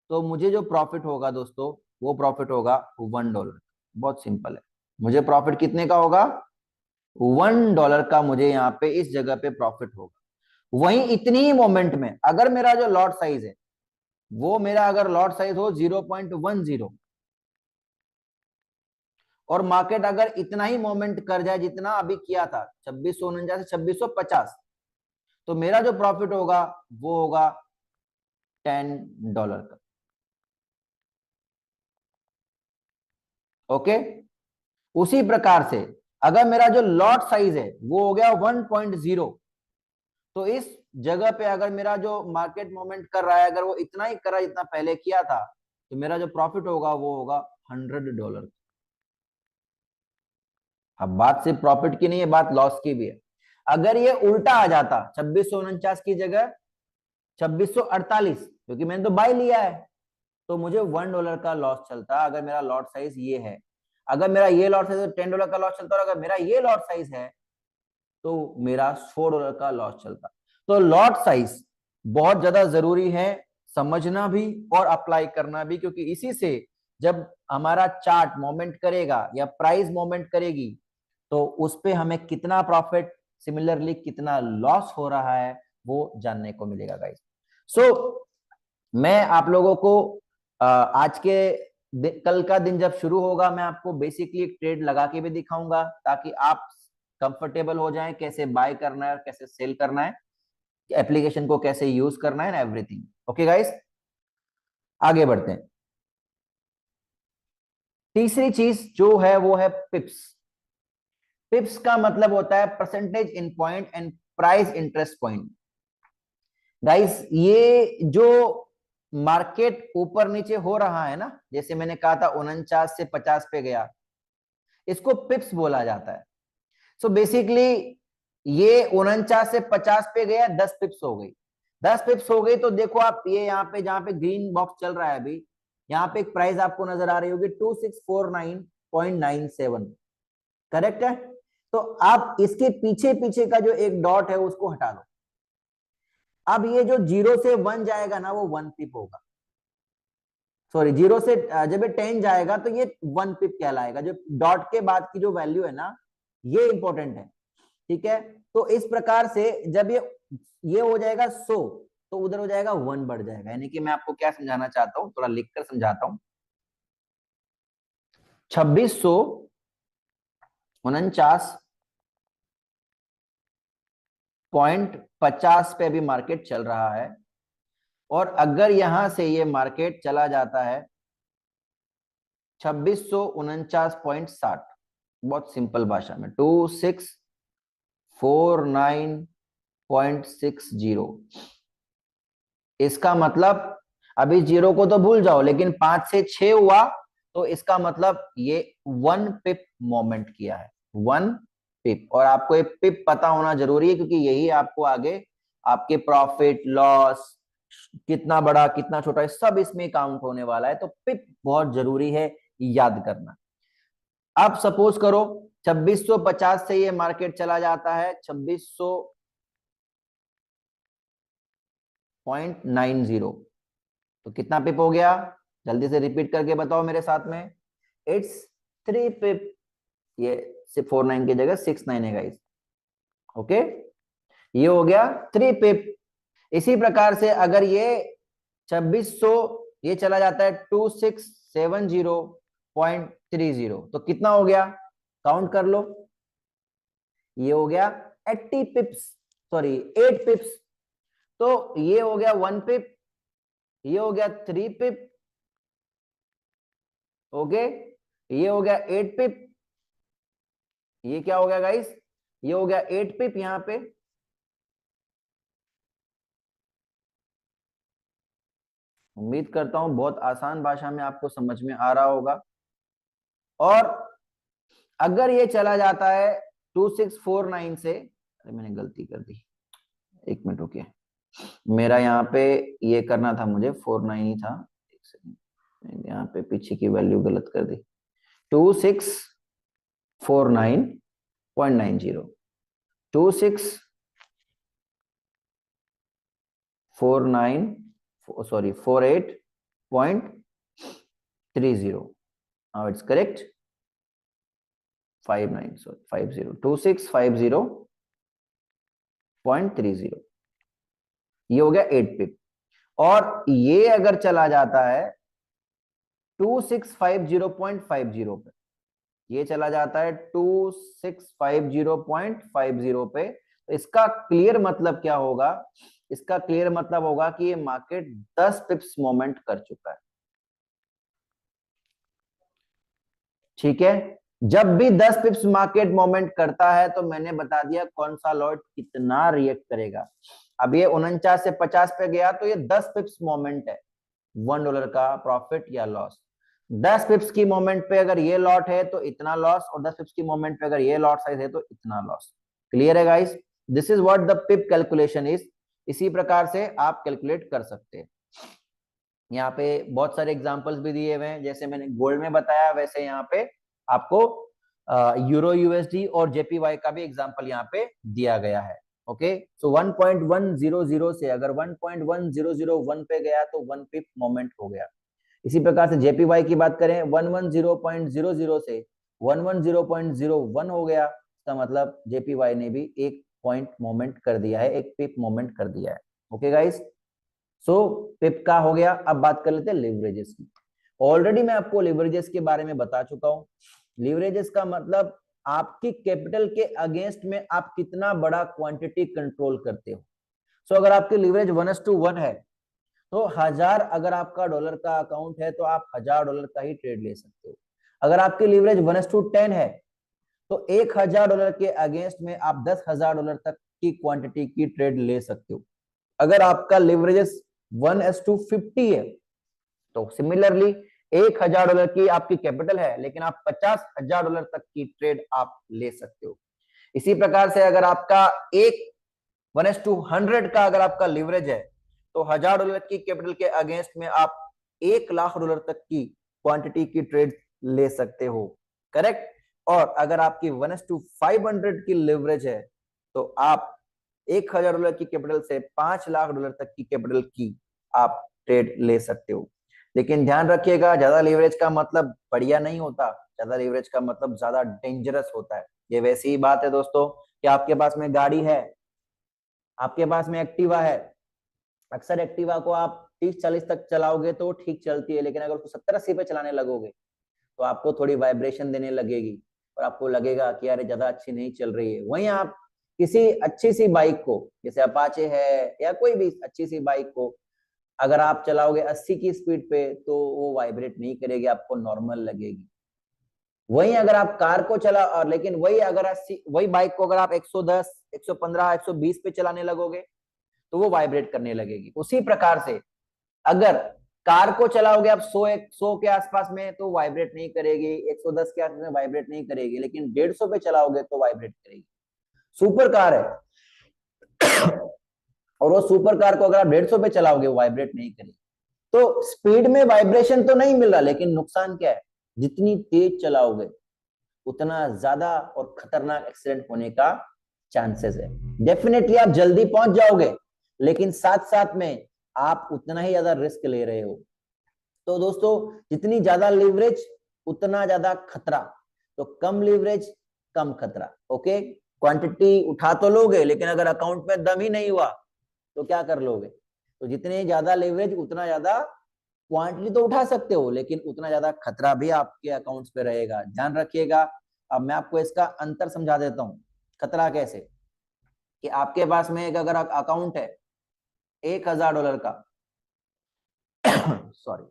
तो मुझे जो प्रॉफिट होगा दोस्तों वो प्रॉफिट होगा $1। बहुत सिंपल है। मुझे प्रॉफिट कितने का होगा? $1 का मुझे यहाँ पे इस जगह पे प्रॉफिट होगा। वहीं इतनी ही मोमेंट में अगर मेरा जो लॉट साइज है वो मेरा अगर लॉट साइज हो 0.10 और मार्केट अगर इतना ही मोमेंट कर जाए जितना अभी किया था 2649 से 2650, तो मेरा जो प्रॉफिट होगा वो होगा $10 का। ओके। उसी प्रकार से अगर मेरा जो लॉट साइज है वो हो गया 1.0, तो इस जगह पे अगर मेरा जो मार्केट मूवमेंट कर रहा है अगर वो इतना ही करा जितना पहले किया था तो मेरा जो प्रॉफिट होगा वो होगा $100। अब बात सिर्फ प्रॉफिट की नहीं है, बात लॉस की भी है। अगर ये उल्टा आ जाता 2649 की जगह 2648, क्योंकि मैंने तो बाय लिया है, तो मुझे $1 का लॉस चलता अगर मेरा लॉट साइज ये है। अगर मेरा ये लॉट साइज $10 का लॉस चलता और अगर मेरा ये लॉट साइज है तो मेरा $4 का लॉस चलता। तो लॉट साइज बहुत ज्यादा जरूरी है समझना भी और अप्लाई करना भी, क्योंकि इसी से जब हमारा चार्ट मोमेंट करेगा या प्राइस मोमेंट करेगी तो उस पे हमें कितना प्रॉफिट, सिमिलरली कितना लॉस हो रहा है वो जानने को मिलेगा गाइस। सो मैं आप लोगों को आज के कल का दिन जब शुरू होगा मैं आपको बेसिकली एक ट्रेड लगा के भी दिखाऊंगा ताकि आप कंफर्टेबल हो जाएं कैसे बाय करना है और कैसे सेल करना है, एप्लीकेशन को कैसे यूज करना है, एवरीथिंग। ओके गाइस, आगे बढ़ते हैं। तीसरी चीज जो है वो है पिप्स। पिप्स का मतलब होता है percentage in point and price interest point. Guys ये जो मार्केट ऊपर नीचे हो रहा है ना, जैसे मैंने कहा था 49 से 50 पे गया, इसको पिप्स बोला जाता है। सो बेसिकली ये 49 से 50 पे गया, 10 पिप्स हो गई। 10 पिप्स हो गई तो देखो आप ये यहाँ पे जहां पे ग्रीन बॉक्स चल रहा है अभी, यहाँ पे एक प्राइस आपको नजर आ रही होगी 2649.97, करेक्ट है? तो आप इसके पीछे पीछे का जो एक डॉट है उसको हटा दो। अब ये जो 0 से 1 जाएगा ना वो 1 पिप होगा। सॉरी, 0 से जब ये 10 जाएगा तो ये 1 पिप कहलाएगा। जो डॉट के बाद की जो वैल्यू है ना ये इंपॉर्टेंट है, ठीक है? तो इस प्रकार से जब ये हो जाएगा 100 तो उधर हो जाएगा 1 बढ़ जाएगा। यानी कि मैं आपको क्या समझाना चाहता हूं, थोड़ा लिखकर समझाता हूं। 2649.50 पे अभी मार्केट चल रहा है, और अगर यहां से ये मार्केट चला जाता है 2649.60, बहुत सिंपल भाषा में 2649.60, इसका मतलब अभी 0 को तो भूल जाओ लेकिन 5 से 6 हुआ तो इसका मतलब ये 1 पिप मोमेंट किया है, 1 पिप। और आपको ये पिप पता होना जरूरी है क्योंकि यही आपको आगे आपके प्रॉफिट लॉस कितना बड़ा कितना छोटा है सब इसमें काउंट होने वाला है। तो पिप बहुत जरूरी है याद करना। अब सपोज करो 2650 से ये मार्केट चला जाता है 2600.90, तो कितना पिप हो गया? जल्दी से रिपीट करके बताओ मेरे साथ में। इट्स 3 पिप। ये 49 की जगह 69 है गाइस। ओके, ये हो गया 3 पिप। इसी प्रकार से अगर ये 2600 ये चला जाता है 2670.30, तो कितना हो गया? काउंट कर लो। ये हो गया 80 पिप्स, सॉरी 8 पिप्स। तो ये हो गया 1 पिप, ये हो गया 3 पिप, ओके, ये हो गया 8 पिप, ये क्या हो गया गाइस? ये हो गया 8 पिप यहां पे। उम्मीद करता हूं बहुत आसान भाषा में आपको समझ में आ रहा होगा। और अगर ये चला जाता है 2649 से, अरे मैंने गलती कर दी, एक मिनट रुकिए, मेरा यहाँ पे ये करना था मुझे 49 ही था, एक सेकंड। यहाँ पे पीछे की वैल्यू गलत कर दी, 2649.90, 2649, sorry 48.30, now it's correct, 59, sorry 50, 2650.30, ये हो गया 8 पिप। और ये अगर चला जाता है 2650.50 पे, ये चला जाता है 2650.50 पे, तो इसका क्लियर मतलब क्या होगा, इसका क्लियर मतलब होगा कि ये मार्केट 10 पिप्स मोमेंट कर चुका है। ठीक है, जब भी 10 पिप्स मार्केट मोमेंट करता है तो मैंने बता दिया कौन सा लॉट कितना रिएक्ट करेगा। अब ये 49 से 50 पे गया तो ये 10 पिप्स मोमेंट है, $1 का प्रॉफिट या लॉस। 10 पिप्स की मोमेंट पे अगर ये लॉट है तो इतना लॉस, और 10 पिप्स की मोमेंट पे अगर ये लॉट साइज है तो इतना लॉस। क्लियर है guys, this is what the pip calculation is. इसी प्रकार से आप कैलकुलेट कर सकते हैं। यहाँ पे बहुत सारे एग्जांपल्स भी दिए हुए हैं, जैसे मैंने गोल्ड में बताया वैसे यहाँ पे आपको यूरो यूएसडी और जेपीवाई का भी एग्जांपल यहाँ पे दिया गया है। ओके, सो 1.100 से अगर 1.1001 पे गया तो 1 पिप मोमेंट हो गया। इसी प्रकार से जेपीवाई की बात करें 110.00 से 110.01 हो गया, इसका मतलब जेपीवाई ने भी एक पॉइंट मोमेंट कर दिया है, एक पिप मोमेंट कर दिया है। ओके गाइस, सो पिप का हो गया। अब बात कर लेते हैं लिवरेजेस की। ऑलरेडी मैं आपको लिवरेजेस के बारे में बता चुका हूं। लिवरेजेस का मतलब आपकी कैपिटल के अगेंस्ट में आप कितना बड़ा क्वांटिटी कंट्रोल करते हो। सो अगर आपकी लिवरेज 1:1 है तो 1000 अगर आपका डॉलर का अकाउंट है तो आप $1000 का ही ट्रेड ले सकते हो। अगर आपकी लिवरेज 1:10 है तो $1000 के अगेंस्ट में आप $10,000 तक की क्वांटिटी की ट्रेड ले सकते हो। अगर आपका लिवरेजेस 1:50 है तो सिमिलरली $1000 की आपकी कैपिटल है लेकिन आप $50,000 तक की ट्रेड आप ले सकते हो। इसी प्रकार से अगर आपका 1:100 का अगर आपका लिवरेज है तो $1000 की कैपिटल के अगेंस्ट में आप $1,00,000 तक की क्वांटिटी की ट्रेड ले सकते हो। करेक्ट। और अगर आपकी 1:500 की लिवरेज है तो आप $1,000 की कैपिटल से $5,00,000 तक की कैपिटल की आप ट्रेड ले सकते हो। लेकिन ध्यान रखिएगा, ज्यादा लीवरेज का मतलब बढ़िया नहीं होता, ज्यादा लीवरेज का मतलब ज्यादा डेंजरस होता है। ये वैसी ही बात है दोस्तों कि आपके पास में गाड़ी है, आपके पास में एक्टिवा है, अक्सर एक्टिवा को आप 30-40 तक चलाओगे तो ठीक चलती है, लेकिन अगर उसको 70-80 पे चलाने लगोगे तो आपको थोड़ी वाइब्रेशन देने लगेगी और आपको लगेगा कि यार ज्यादा अच्छी नहीं चल रही है। वहीं आप किसी अच्छी सी बाइक को, जैसे अपाचे है या कोई भी अच्छी सी बाइक को अगर आप चलाओगे 80 की स्पीड पे तो वो वाइब्रेट नहीं करेगी, आपको नॉर्मल लगेगी। वहीं अगर आप कार को चला, और लेकिन वही अगर 80 वही बाइक को अगर आप 110, 115, 120 पे चलाने लगोगे तो वो वाइब्रेट करने लगेगी। उसी प्रकार से अगर कार को चलाओगे आप 100 के आसपास में तो वाइब्रेट नहीं करेगी, 110 के आसपास में वाइब्रेट नहीं करेगी, लेकिन 150 पे चलाओगे तो वाइब्रेट करेगी। सुपर कार है और वो सुपर कार को अगर आप 150 पे चलाओगे वो वाइब्रेट नहीं करेगी। तो स्पीड में वाइब्रेशन तो नहीं मिल रहा, लेकिन नुकसान क्या है, जितनी तेज चलाओगे उतना ज्यादा और खतरनाक एक्सीडेंट होने का चांसेस है। डेफिनेटली आप जल्दी पहुंच जाओगे लेकिन साथ साथ में आप उतना ही ज्यादा रिस्क ले रहे हो। तो दोस्तों जितनी ज्यादा लीवरेज उतना ज्यादा खतरा, तो कम लीवरेज कम खतरा। ओके, क्वांटिटी उठा तो लोगे लेकिन अगर अकाउंट में दम ही नहीं हुआ तो क्या कर लोगे। तो जितने ज्यादा लेवरेज उतना ज्यादा क्वांटिटी तो उठा सकते हो लेकिन उतना ज्यादा खतरा भी आपके अकाउंट्स पे रहेगा, ध्यान रखिएगा। अब मैं आपको इसका अंतर समझा देता हूं, खतरा कैसे, कि आपके पास में एक अगर अकाउंट है $1,000 का सॉरी,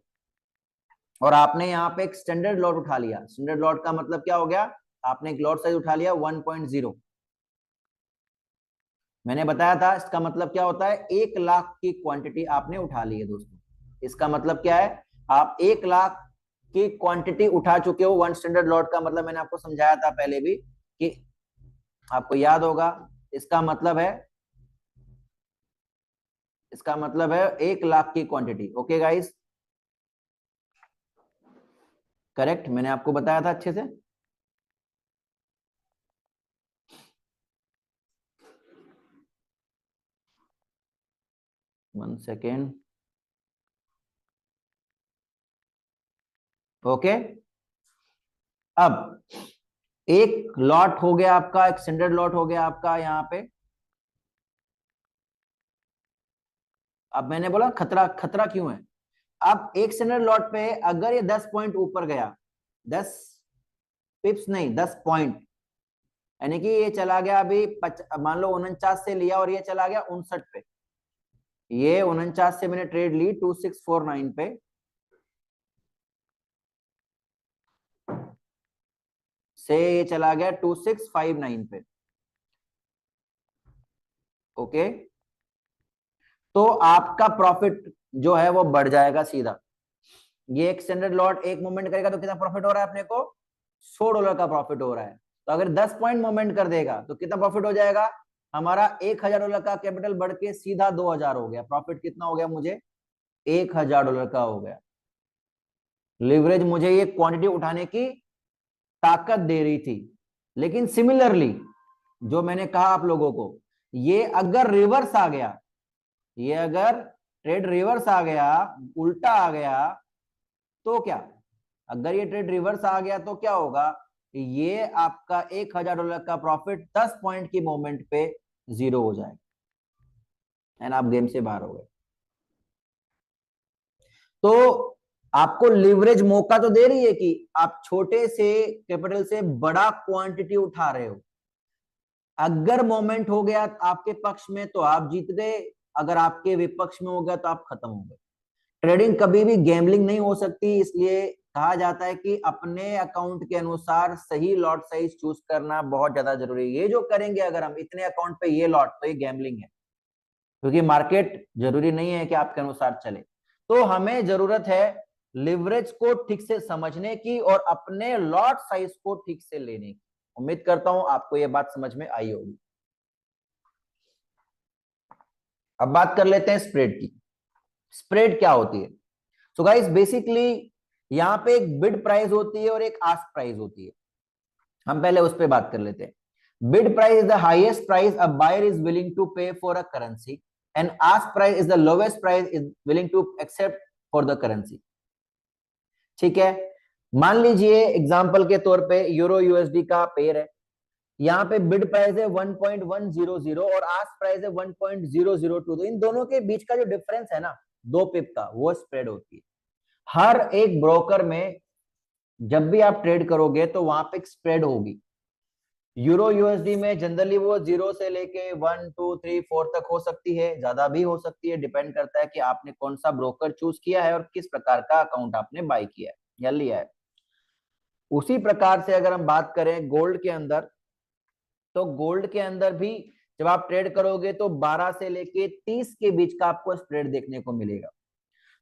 और आपने यहाँ पे एक स्टैंडर्ड लॉट उठा लिया। स्टैंडर्ड लॉट का मतलब क्या हो गया, आपने एक लॉट साइज उठा लिया 1.0। मैंने बताया था इसका मतलब क्या होता है, 1,00,000 की क्वांटिटी आपने उठा ली है दोस्तों। इसका मतलब क्या है, आप 1,00,000 की क्वांटिटी उठा चुके हो। वन स्टैंडर्ड लॉट का मतलब मैंने आपको समझाया था पहले भी, कि आपको याद होगा, इसका मतलब है 1,00,000 की क्वांटिटी। ओके गाइस, करेक्ट, मैंने आपको बताया था अच्छे से। One second. ओके, अब एक लॉट हो गया आपका, एक स्टैंडर्ड लॉट हो गया आपका यहाँ पे। अब मैंने बोला खतरा, खतरा क्यों है। अब एक स्टैंडर्ड लॉट पे अगर ये 10 पॉइंट ऊपर गया, 10 पिप्स नहीं 10 पॉइंट, यानी कि ये चला गया अभी मान लो 49 से लिया और ये चला गया 59 पे, ये 49 से मैंने ट्रेड ली 2649 पे, से ये चला गया 2659 पे। ओके, तो आपका प्रॉफिट जो है वो बढ़ जाएगा सीधा। ये एक स्टैंडर्ड लॉट एक मूवमेंट करेगा तो कितना प्रॉफिट हो रहा है अपने को, $100 का प्रॉफिट हो रहा है। तो अगर 10 पॉइंट मूवमेंट कर देगा तो कितना प्रॉफिट हो जाएगा, हमारा $1000 का कैपिटल बढ़ के सीधा 2000 हो गया। प्रॉफिट कितना हो गया मुझे, $1000 का हो गया। लिवरेज मुझे ये क्वांटिटी उठाने की ताकत दे रही थी। लेकिन सिमिलरली जो मैंने कहा आप लोगों को, ये अगर रिवर्स आ गया, ये अगर ट्रेड रिवर्स आ गया, उल्टा आ गया, तो क्या, अगर ये ट्रेड रिवर्स आ गया तो क्या होगा, ये आपका $1000 का प्रॉफिट 10 पॉइंट की मोमेंट पे 0 हो जाएगा एंड आप गेम से बाहर हो गए। तो आपको लिवरेज मौका तो दे रही है कि आप छोटे से कैपिटल से बड़ा क्वांटिटी उठा रहे हो। अगर मोमेंट हो गया आपके पक्ष में तो आप जीत गए, अगर आपके विपक्ष में हो गया तो आप खत्म हो गए। ट्रेडिंग कभी भी गैम्बलिंग नहीं हो सकती, इसलिए कहा जाता है कि अपने अकाउंट के अनुसार सही लॉट साइज चूज करना बहुत ज्यादा जरूरी है। ये जो करेंगे अगर हम इतने अकाउंट पे ये लॉट, तो ये गैम्बलिंग है, क्योंकि मार्केट जरूरी नहीं है कि आपके अनुसार चले। तो हमें जरूरत है लिवरेज को ठीक से समझने की और अपने लॉट साइज को ठीक से लेने की। उम्मीद करता हूं आपको यह बात समझ में आई होगी। अब बात कर लेते हैं स्प्रेड की। स्प्रेड क्या होती है। सो गाइस बेसिकली यहां पे एक बिड प्राइस होती है और एक आस्क प्राइस होती है। हम पहले उस पर बात कर लेते हैं। Bid price is the highest price a buyer is willing to pay for a currency and ask price is the lowest price is willing to accept for the currency. ठीक है, मान लीजिए एग्जांपल के तौर पे यूरो यूएसडी का pair है, यहाँ पे बिड प्राइस है 1.100 और आस्क प्राइस है 1.002। तो इन दोनों के बीच का जो डिफरेंस है ना, 2 पिप का, वो स्प्रेड होती है। हर एक ब्रोकर में जब भी आप ट्रेड करोगे तो वहां पे एक स्प्रेड होगी। यूरो यूएसडी में जनरली वो 0 से लेके 1 2 3 4 तक हो सकती है, ज्यादा भी हो सकती है, डिपेंड करता है कि आपने कौन सा ब्रोकर चूज किया है और किस प्रकार का अकाउंट आपने बाय किया है या लिया है। उसी प्रकार से अगर हम बात करें गोल्ड के अंदर, तो गोल्ड के अंदर भी जब आप ट्रेड करोगे तो 12 से लेके 30 के बीच का आपको स्प्रेड देखने को मिलेगा।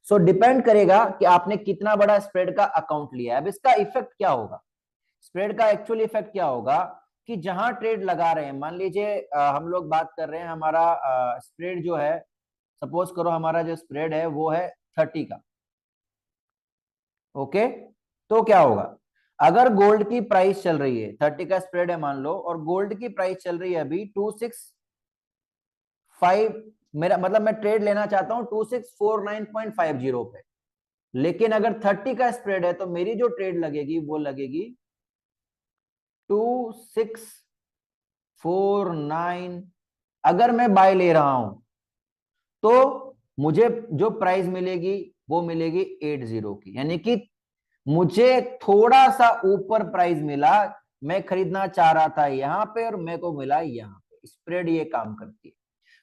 सो डिपेंड करेगा कि आपने कितना बड़ा स्प्रेड का अकाउंट लिया है। अब इसका इफेक्ट क्या होगा, स्प्रेड का एक्चुअल इफेक्ट क्या होगा कि जहां ट्रेड लगा रहे हैं, मान लीजिए हम लोग बात कर रहे हैं हमारा स्प्रेड जो है, सपोज करो हमारा जो स्प्रेड है वो है 30 का। ओके, तो क्या होगा, अगर गोल्ड की प्राइस चल रही है 30 का स्प्रेड है मान लो, और गोल्ड की प्राइस चल रही है अभी 265, मेरा मतलब मैं ट्रेड लेना चाहता हूं 2649.50 पे, लेकिन अगर 30 का स्प्रेड है तो मेरी जो ट्रेड लगेगी वो लगेगी 2649। अगर मैं बाय ले रहा हूं तो मुझे जो प्राइस मिलेगी वो मिलेगी 80 की, यानी कि मुझे थोड़ा सा ऊपर प्राइस मिला। मैं खरीदना चाह रहा था यहां पे और मेरे को मिला यहां पे। स्प्रेड ये काम करती है।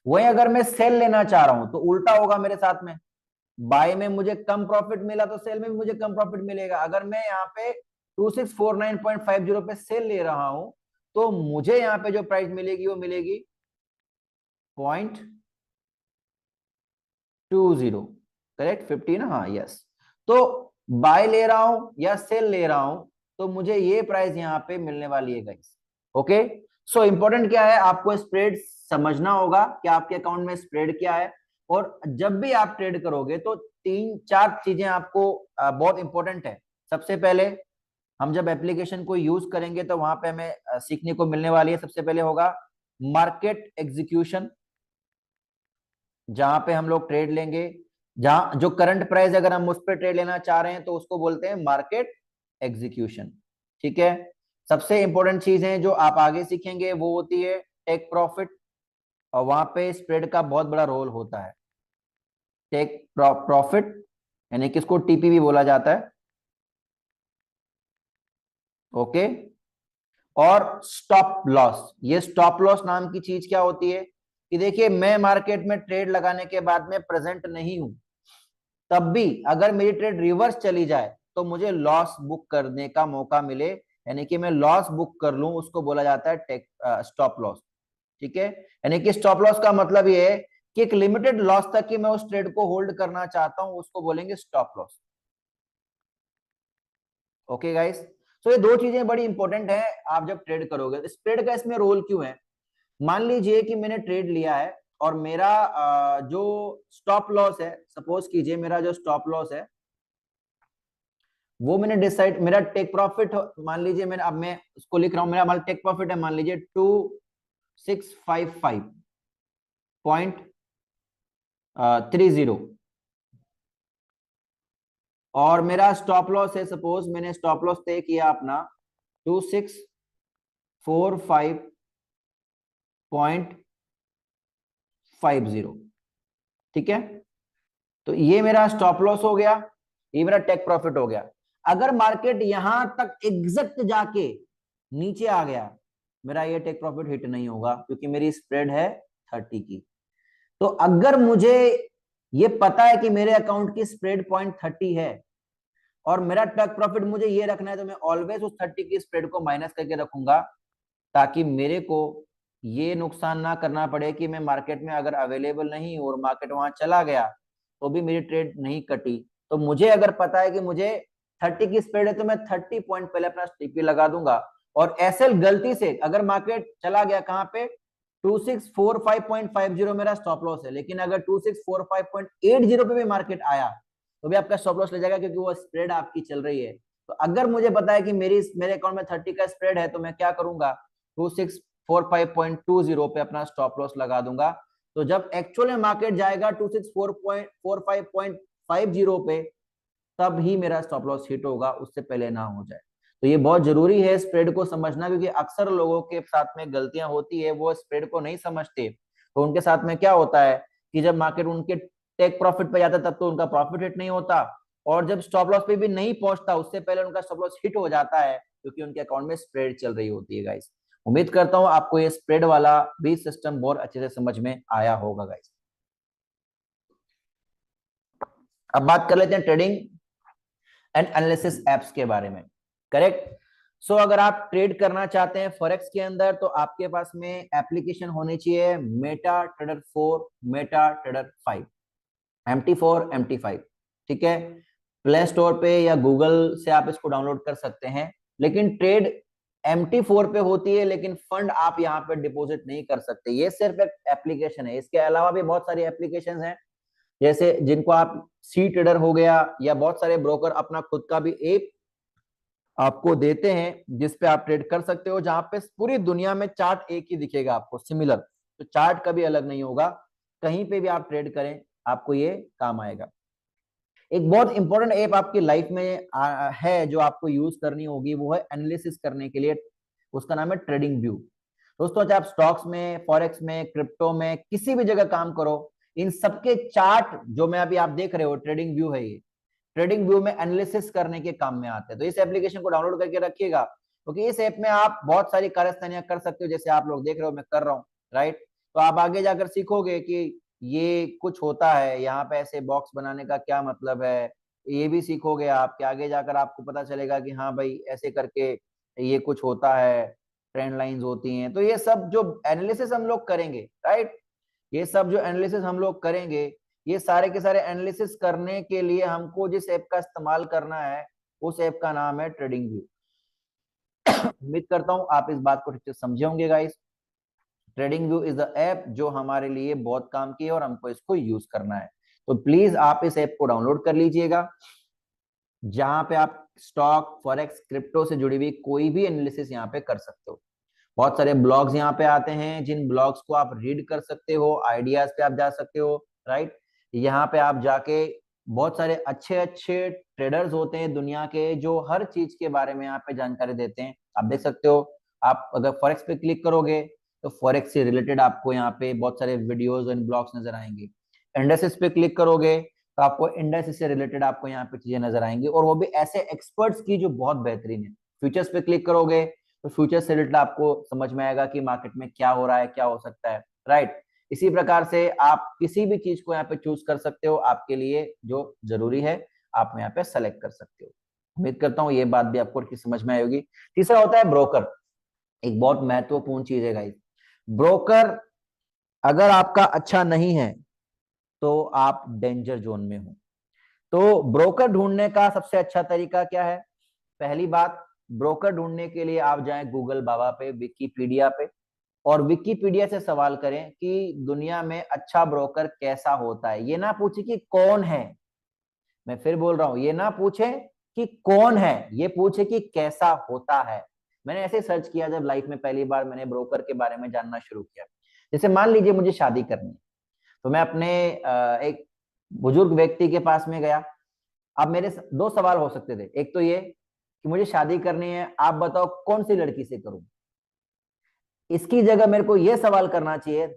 वहीं अगर मैं सेल लेना चाह रहा हूं तो उल्टा होगा मेरे साथ में, बाय में मुझे कम प्रॉफिट मिला तो सेल में भी मुझे कम प्रॉफिट मिलेगा। अगर मैं यहाँ पे 2649.50 पे सेल ले रहा हूं तो मुझे यहाँ पे जो प्राइस मिलेगी वो मिलेगी 0.20, करेक्ट 50 ना, हाँ यस। तो बाय ले रहा हूं या सेल ले रहा हूं तो मुझे ये प्राइस यहाँ पे मिलने वाली है गाइस। ओके, सो इंपॉर्टेंट क्या है, आपको स्प्रेड समझना होगा कि आपके अकाउंट में स्प्रेड क्या है। और जब भी आप ट्रेड करोगे तो 3 4 चीजें आपको बहुत इंपॉर्टेंट है। सबसे पहले हम जब एप्लीकेशन को यूज करेंगे तो वहां पे हमें सीखने को मिलने वाली है। सबसे पहले होगा मार्केट एग्जीक्यूशन, जहां पे हम लोग ट्रेड लेंगे, जहां जो करंट प्राइस अगर हम उस पर ट्रेड लेना चाह रहे हैं तो उसको बोलते हैं मार्केट एग्जीक्यूशन। ठीक है। सबसे इंपॉर्टेंट चीज है जो आप आगे सीखेंगे वो होती है टेक प्रॉफिट, और वहां पे स्प्रेड का बहुत बड़ा रोल होता है। टेक प्रॉफिट यानी कि इसको टीपी भी बोला जाता है। ओके। और स्टॉप लॉस, ये स्टॉप लॉस नाम की चीज क्या होती है कि देखिए मैं मार्केट में ट्रेड लगाने के बाद में प्रेजेंट नहीं हूं, तब भी अगर मेरी ट्रेड रिवर्स चली जाए तो मुझे लॉस बुक करने का मौका मिले, यानी कि मैं लॉस बुक कर लूं, उसको बोला जाता है टेक स्टॉप लॉस। ठीक है। यानी कि स्टॉप लॉस का मतलब ये है कि एक लिमिटेड लॉस तक की मैं उस ट्रेड को होल्ड करना चाहता हूं, उसको बोलेंगे स्टॉप लॉस। Okay guys. तो ये दो चीजें बड़ी इंपॉर्टेंट है आप जब ट्रेड करोगे। स्प्रेड का इसमें रोल क्यों है? मान लीजिए कि मैंने ट्रेड लिया है और मेरा जो स्टॉप लॉस है, सपोज कीजिए मेरा जो स्टॉप लॉस है वो मैंने डिसाइड, मेरा टेक प्रॉफिट मान लीजिए, मैंने अब मैं उसको लिख रहा हूं, मेरा टेक प्रॉफिट है मान लीजिए 2655.30, और मेरा स्टॉप लॉस है, सपोज मैंने स्टॉप लॉस तय किया अपना 2645.50। ठीक है। तो ये मेरा स्टॉप लॉस हो गया, ये मेरा टेक प्रॉफिट हो गया। अगर मार्केट यहां तक एग्जैक्ट जाके नीचे आ गया, मेरा ये टेक प्रॉफिट हिट नहीं होगा क्योंकि मेरी स्प्रेड है 30 की। तो अगर मुझे ये पता है कि मेरे अकाउंट की स्प्रेड 0.30 है और मेरा टेक प्रॉफिट मुझे ये रखना है, तो मैं ऑलवेज उस 30 की स्प्रेड को माइनस करके रखूंगा, ताकि मेरे को ये नुकसान ना करना पड़े कि मैं मार्केट में अगर अवेलेबल नहीं हूं और मार्केट वहां चला गया तो भी मेरी ट्रेड नहीं कटी। तो मुझे अगर पता है कि मुझे 30 की स्प्रेड है तो मैं 30 पॉइंट पहले अपना टीपी लगा दूंगा। और एसएल गलती से अगर मार्केट चला गया कहां पे, 2645.50 मेरा स्टॉप लॉस है, लेकिन अगर 2645.80 पे भी मार्केट आया तो भी आपका स्टॉप लॉस ले जाएगा क्योंकि वो स्प्रेड आपकी चल रही है। तो अगर मुझे पता है कि मेरे अकाउंट में 30 का स्प्रेड है तो मैं क्या करूंगा, 2645.20 पे अपना स्टॉप लॉस लगा दूंगा। तो जब एक्चुअल में मार्केट जाएगा 2645.50 पे, तब ही मेरा स्टॉप लॉस हिट होगा, उससे पहले ना हो जाए। तो ये बहुत जरूरी है स्प्रेड को समझना, क्योंकि अक्सर लोगों के साथ में गलतियां होती है, वो स्प्रेड को नहीं समझते। तो उनके साथ में क्या होता है कि जब मार्केट उनके टेक प्रॉफिट पे जाता है तब तो उनका प्रॉफिट हिट नहीं होता, और जब स्टॉप लॉस पे भी नहीं पहुंचता उससे पहले उनका स्टॉप लॉस हिट हो जाता है, क्योंकि उनके अकाउंट में स्प्रेड चल रही होती है गाइस। उम्मीद करता हूं आपको ये स्प्रेड वाला भी सिस्टम बहुत अच्छे से समझ में आया होगा गाइस। अब बात कर लेते हैं ट्रेडिंग एंड एनालिसिस एप्स के बारे में। करेक्ट। सो अगर आप ट्रेड करना चाहते हैं फॉरेक्स के अंदर तो आपके पास में एप्लीकेशन होनी चाहिए Meta trader 4, Meta trader 5, MT4 MT5। ठीक है। प्ले स्टोर पे या गूगल से आप इसको डाउनलोड कर सकते हैं। लेकिन ट्रेड MT4 पे होती है, लेकिन फंड आप यहाँ पे डिपॉजिट नहीं कर सकते, ये सिर्फ एक एप्लीकेशन है। इसके अलावा भी बहुत सारी एप्लीकेशन हैं, जैसे जिनको आप सी ट्रेडर हो गया, या बहुत सारे ब्रोकर अपना खुद का भी ऐप आपको देते हैं जिसपे आप ट्रेड कर सकते हो, जहां पे पूरी दुनिया में चार्ट एक ही दिखेगा आपको, सिमिलर। तो चार्ट कभी अलग नहीं होगा, कहीं पे भी आप ट्रेड करें आपको ये काम आएगा। एक बहुत इंपॉर्टेंट ऐप आपकी लाइफ में है जो आपको यूज करनी होगी, वो है एनालिसिस करने के लिए, उसका नाम है ट्रेडिंग व्यू। दोस्तों चाहे आप स्टॉक्स में, फॉरेक्स में, क्रिप्टो में, किसी भी जगह काम करो, इन सबके चार्ट जो मैं अभी आप देख रहे हो ट्रेडिंग व्यू है, ये ट्रेडिंग व्यू में एनालिसिस करने के काम में आते हैं। तो इस एप्लीकेशन को डाउनलोड करके रखिएगा, क्योंकि इस ऐप में आप बहुत सारी कार्यस्थानियां कर सकते हो, जैसे आप लोग देख रहे हो मैं कर रहा हूँ, राइट। तो आप आगे जाकर सीखोगे कि ये कुछ होता है, यहाँ पे ऐसे बॉक्स बनाने का क्या मतलब है, ये भी सीखोगे आप, कि आगे जाकर आपको पता चलेगा कि हाँ भाई ऐसे करके ये कुछ होता है, ट्रेंड लाइंस होती हैं। तो ये सब जो एनालिसिस हम लोग करेंगे, राइट, ये सब जो एनालिसिस हम लोग करेंगे, ये सारे के सारे एनालिसिस करने के लिए हमको जिस ऐप का इस्तेमाल करना है, उस ऐप का नाम है ट्रेडिंग व्यू। उम्मीद करता हूं आप इस बात को ठीक से समझे होंगे guys. Trading view is the app जो हमारे लिए बहुत काम की है और हमको इसको यूज करना है। तो प्लीज आप इस ऐप को डाउनलोड कर लीजिएगा, जहां पे आप स्टॉक, फॉरेक्स, क्रिप्टो से जुड़ी हुई कोई भी एनालिसिस यहाँ पे कर सकते हो। बहुत सारे ब्लॉग्स यहाँ पे आते हैं, जिन ब्लॉग्स को आप रीड कर सकते हो, आइडियाज पे आप जा सकते हो, राइट। यहाँ पे आप जाके बहुत सारे अच्छे अच्छे ट्रेडर्स होते हैं दुनिया के, जो हर चीज के बारे में यहाँ पे जानकारी देते हैं, आप देख सकते हो। आप अगर फॉरेक्स पे क्लिक करोगे तो फॉरेक्स से रिलेटेड आपको यहाँ पे बहुत सारे वीडियोज एंड ब्लॉग्स नजर आएंगे। इंडेक्सेस पे क्लिक करोगे तो आपको इंडेक्स से रिलेटेड आपको यहाँ पे चीजें नजर आएंगी, और वो भी ऐसे एक्सपर्ट्स की जो बहुत बेहतरीन है। फ्यूचर्स पे क्लिक करोगे तो फ्यूचर से रिलेटेड आपको समझ में आएगा कि मार्केट में क्या हो रहा है, क्या हो सकता है, राइट। इसी प्रकार से आप किसी भी चीज को यहाँ पे चूज कर सकते हो, आपके लिए जो जरूरी है आप यहाँ पे सेलेक्ट कर सकते हो। उम्मीद करता हूँ ये बात भी आपको समझ में आएगी। तीसरा होता है ब्रोकर। एक बहुत महत्वपूर्ण चीज है गाइस, ब्रोकर अगर आपका अच्छा नहीं है तो आप डेंजर जोन में हो। तो ब्रोकर ढूंढने का सबसे अच्छा तरीका क्या है? पहली बात, ब्रोकर ढूंढने के लिए आप जाएं गूगल बाबा पे, विकिपीडिया पे, और विकिपीडिया से सवाल करें कि दुनिया में अच्छा ब्रोकर कैसा होता है। ये ना पूछे कि कौन है, मैं फिर बोल रहा हूं, ये ना पूछे कि कौन है, ये पूछे कि कैसा होता है। मैंने ऐसे सर्च किया जब लाइफ में पहली बार मैंने ब्रोकर के बारे में जानना शुरू किया। जैसे मान लीजिए मुझे शादी करनी है, तो मैं अपने एक बुजुर्ग व्यक्ति के पास में गया। अब मेरे दो सवाल हो सकते थे, एक तो ये कि मुझे शादी करनी है, आप बताओ कौन सी लड़की से करूं। इसकी जगह मेरे को यह सवाल करना चाहिए,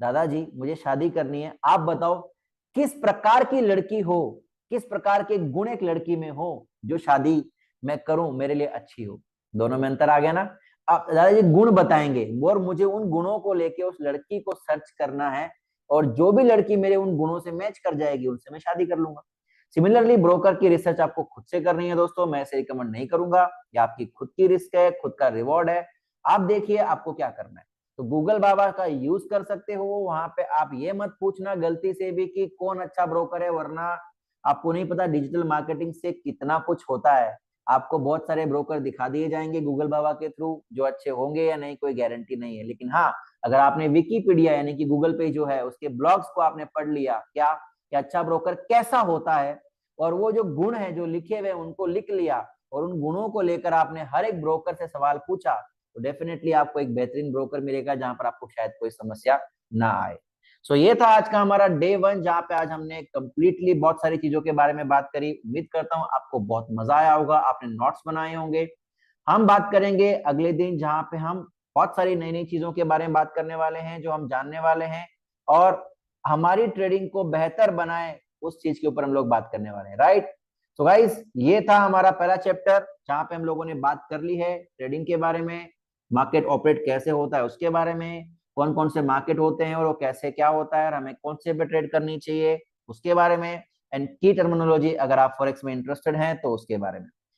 दादाजी मुझे शादी करनी है, आप बताओ किस प्रकार की लड़की हो, किस प्रकार के गुण एक लड़की में हो जो शादी मैं करूं मेरे लिए अच्छी हो। दोनों में अंतर आ गया ना। आप दादाजी गुण बताएंगे और मुझे उन गुणों को लेके उस लड़की को सर्च करना है, और जो भी लड़की मेरे उन गुणों से मैच कर जाएगी उनसे मैं शादी कर लूंगा। सिमिलरली ब्रोकर की रिसर्च आपको खुद से करनी है दोस्तों, मैं ऐसे रिकमेंड नहीं करूंगा। ये आपकी खुद की रिस्क है, खुद का रिवॉर्ड है। आप देखिए आपको क्या करना है। तो गूगल बाबा का यूज कर सकते हो, वहां पे आप ये मत पूछना गलती से भी कि कौन अच्छा ब्रोकर है, वरना आपको नहीं पता डिजिटल मार्केटिंग से कितना कुछ होता है। आपको बहुत सारे ब्रोकर दिखा दिए जाएंगे गूगल बाबा के थ्रू, जो अच्छे होंगे या नहीं कोई गारंटी नहीं है। लेकिन हाँ, अगर आपने विकिपीडिया यानी कि गूगल पे जो है उसके ब्लॉग्स को आपने पढ़ लिया, क्या कि अच्छा ब्रोकर कैसा होता है, और वो जो गुण है जो लिखे हुए उनको लिख लिया, और उन गुणों को लेकर आपने हर एक ब्रोकर से सवाल पूछा, तो डेफिनेटली आपको एक बेहतरीन ब्रोकर मिलेगा जहां पर आपको शायद कोई समस्या ना आए। सो ये था आज का हमारा डे 1, जहां पे आज हमने कंप्लीटली बहुत सारी चीजों के बारे में बात करी। उम्मीद करता हूं आपको बहुत मजा आया होगा, आपने नोट्स बनाए होंगे। हम बात करेंगे अगले दिन, जहां पे हम बहुत सारी नई नई चीजों के बारे में बात करने वाले हैं जो हम जानने वाले हैं, और हमारी ट्रेडिंग को बेहतर बनाए उस चीज के ऊपर हम लोग बात करने वाले हैं, राइट। तो गाइस ये था हमारा पहला चैप्टर, जहां पे हम लोगों ने बात कर ली है ट्रेडिंग के बारे में, मार्केट ऑपरेट कैसे होता है उसके बारे में, कौन कौन से मार्केट होते हैं और वो कैसे क्या होता है और हमें कौन से पे ट्रेड करनी चाहिए उसके बारे में, एंड की टर्मिनोलॉजी अगर आप फॉरेक्स में इंटरेस्टेड हैं तो उसके बारे में।